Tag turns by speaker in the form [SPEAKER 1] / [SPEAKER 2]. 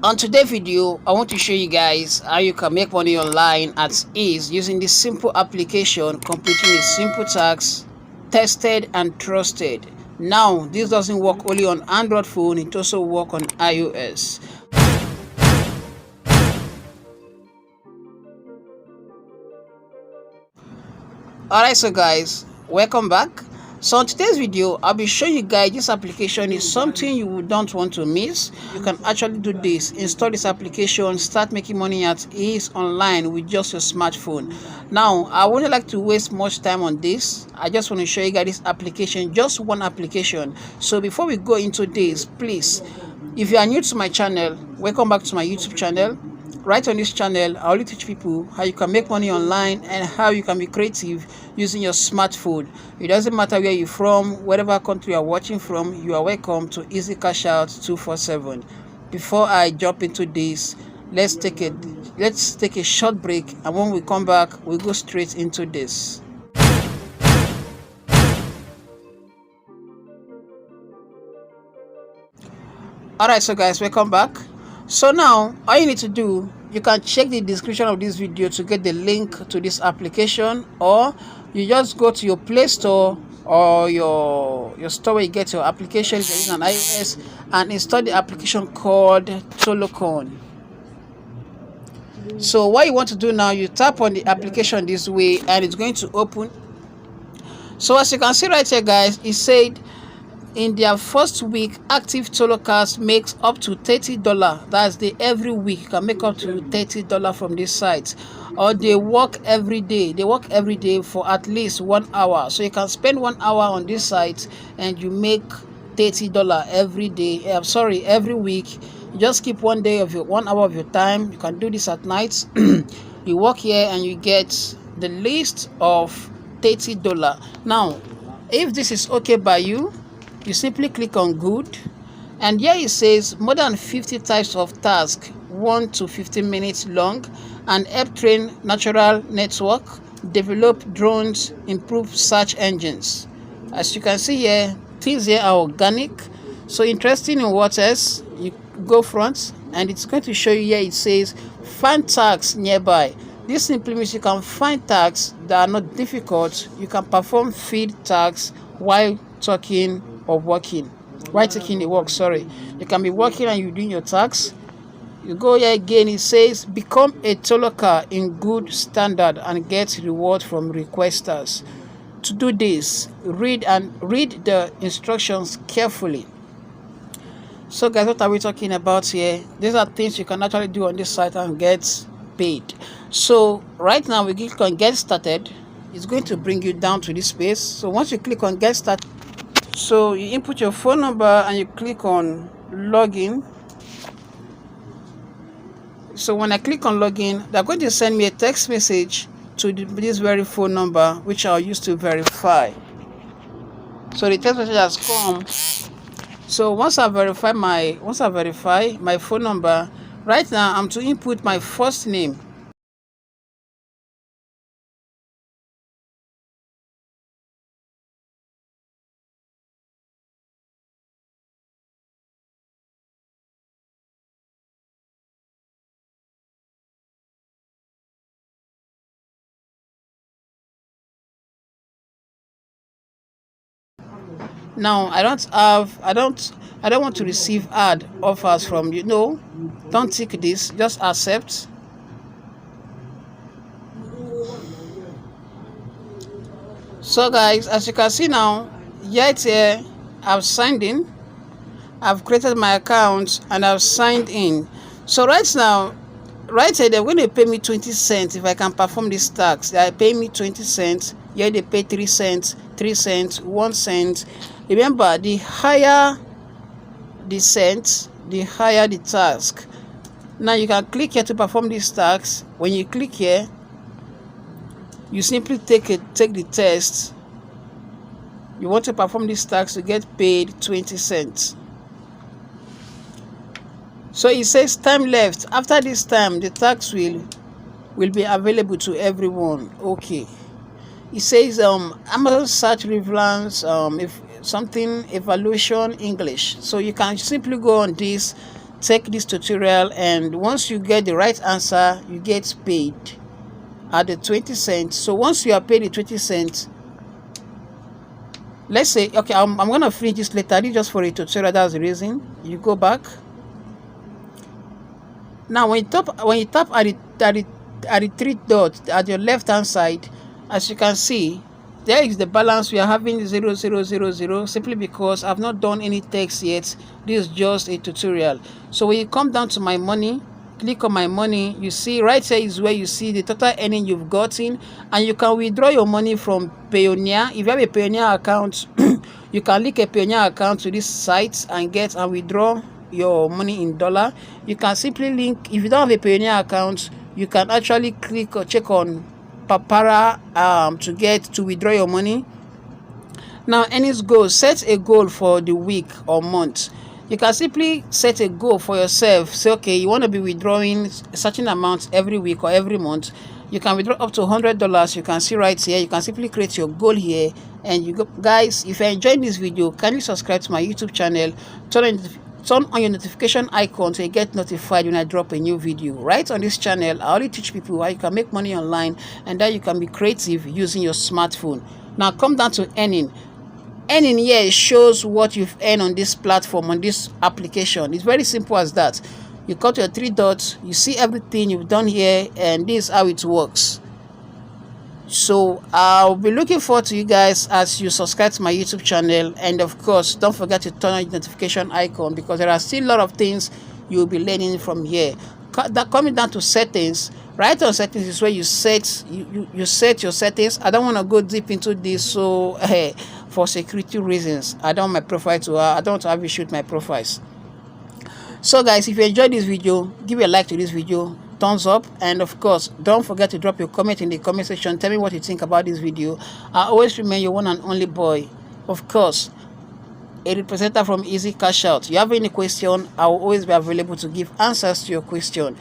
[SPEAKER 1] On today's video, I want to show you guys how you can make money online at ease using this simple application, completing a simple task, tested and trusted. Now, this doesn't work only on Android phone, it also works on iOS. Alright, so guys, welcome back. So in today's video, I'll be showing you guys this application is something you don't want to miss. You can actually do this, install this application, start making money at ease online with just your smartphone. Now, I wouldn't like to waste much time on this. I just want to show you guys this application, just one application. So before we go into this, please, if you are new to my channel, welcome back to my YouTube channel. Right on this channel, I only teach people how you can make money online and how you can be creative using your smartphone. It doesn't matter where you're from, whatever country you are watching from, you are welcome to Easy Cash Out 247. Before I jump into this, let's take a short break, and when we come back, we'll go straight into this. Alright, so guys, welcome back. So now all you need to do, you can check the description of this video to get the link to this application, or you just go to your Play Store or your store where you get your application if you're using an iOS, and install the application called Tolocoin. So what you want to do now, you tap on the application this way and it's going to open. So as you can see right here guys, it said in their first week, active Tolocast makes up to $30. That's every week you can make up to $30 from this site. Or they work every day. They work every day for at least 1 hour. So you can spend 1 hour on this site and you make $30 every day. Every week. You just keep 1 hour of your time. You can do this at night. You work here and you get the list of $30. Now, if this is okay by you, you simply click on good, and here it says more than 50 types of tasks, 1 to 15 minutes long, and help train natural network, develop drones, improve search engines. As you can see here, things here are organic. So interesting in what else, you go front and it's going to show you here. It says find tasks nearby. This simply means you can find tasks that are not difficult. You can perform feed tasks while talking or working, while taking the work. You can be working and you're doing your tasks. You go here again, it says become a Toloka in good standard and get reward from requesters. To do this, read the instructions carefully. So guys, what are we talking about here? These are things you can actually do on this site and get paid. So right now we click on get started. It's going to bring you down to this space. So once you click on get started, so you input your phone number and you click on login. So when I click on login, they're going to send me a text message to this very phone number, which I'll use to verify. So the text message has come. So once I verify my phone number, right now I'm to input my first name. Now I don't want to receive ad offers from you. No, don't tick this, just accept. So guys, as you can see now, yet here I've signed in, I've created my account and I've signed in. So right now, right here they're going to pay me 20 cents if I can perform this task. They pay me 20 cents. Here they pay 3 cents, 3 cents, 1 cent. Remember, the higher the cents, the higher the task. Now you can click here to perform this task. When you click here, you simply take the test. You want to perform this task to get paid 20 cents. So it says time left. After this time, the tax will be available to everyone. Okay. It says Amazon search relevance, if something evaluation English. So you can simply go on this take this tutorial, and once you get the right answer, you get paid at the 20 cents. So once you are paid the 20 cents, let's say, okay, I'm gonna finish this later. This just for a tutorial. That's the reason. You go back. Now when you tap at the three dots at your left hand side, as you can see, there is the balance. We are having 0000, simply because I've not done any text yet. This is just a tutorial. So when you come down to my money, click on my money, you see right here is where you see the total earning you've gotten, and you can withdraw your money from Payoneer. If you have a Payoneer account, you can link a Payoneer account to this site and get and withdraw your money in dollar. You can simply link, if you don't have a Payoneer account, you can actually click or check on Papara to withdraw your money. Now, earnings goal. Set a goal for the week or month. You can simply set a goal for yourself. Say, okay, you want to be withdrawing a certain amount every week or every month. You can withdraw up to $100. You can see right here. You can simply create your goal here, and you go. Guys, if you're enjoying this video, kindly subscribe to my YouTube channel. Turn on your notification icon so you get notified when I drop a new video. Right on this channel, I only teach people how you can make money online and that you can be creative using your smartphone. Now come down to earning. Earning here shows what you've earned on this platform, on this application. It's very simple as that. You cut your three dots, you see everything you've done here, and this is how it works. So I'll be looking forward to you guys as you subscribe to my YouTube channel, and of course don't forget to turn on the notification icon, because there are still a lot of things you'll be learning from here. Coming down to settings, right on settings is where you set your settings. I don't want to go deep into this, so for security reasons, I don't want my profile to I don't want to have you shoot my profiles. So guys, if you enjoyed this video, give a like to this video, thumbs up, and of course don't forget to drop your comment in the comment section. Tell me what you think about this video. I always remain your one and only boy, of course, a representative from Easy Cash Out. You have any question, I will always be available to give answers to your question.